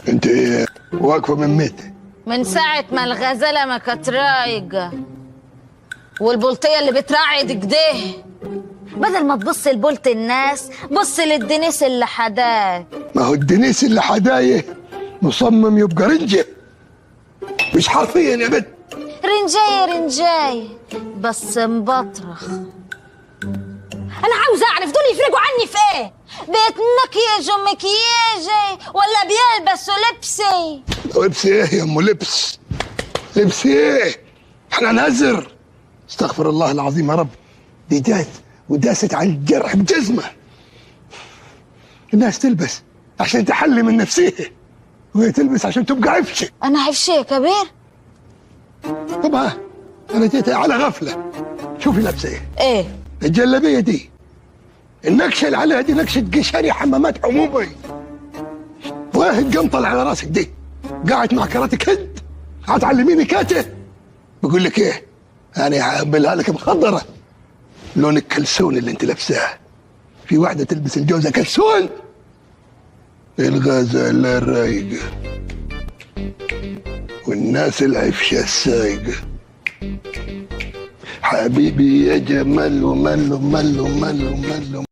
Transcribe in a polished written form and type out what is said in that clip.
انت ايه واقفه من متى؟ من ساعة ما الغزالة ما كانت رايقة والبلطية اللي بترعد كده. بدل ما تبص لبولت الناس بص للدنيس اللي حداك. ما هو الدنيس اللي حدايه مصمم يبقى رنجه، مش حرفيا يا بنت. رنجاية رنجاية بس مبطرخ. أنا عاوزة أعرف دول يفرقوا عني في إيه؟ بيتمكيج ومكياجي ولا بيلبسوا لبسي؟ لبس ايه يا ام لبس؟ لبس ايه؟ احنا نهزر. استغفر الله العظيم يا رب. دي جات وداست على الجرح بجزمه. الناس تلبس عشان تحلي من نفسها، وهي تلبس عشان تبقى عفشه. أنا عفشة يا كبير؟ طبعا انا جيت على غفله. شوفي لابسه ايه؟ إيه؟ الجلابيه دي النكشه اللي عليها دي نكشه قشري حمامات عمومي. واحد قمطل على راسك دي قاعد مع كراتك هند هتعلميني كاته. بقول لك ايه، انا هعملها لك مخضره لون الكلسون اللي انت لابساه. في واحده تلبس الجوزه كلسون. الغزاله الرايقه والناس العفشه السايقه. حبيبي يا جمال ومل ومل ومل ومل.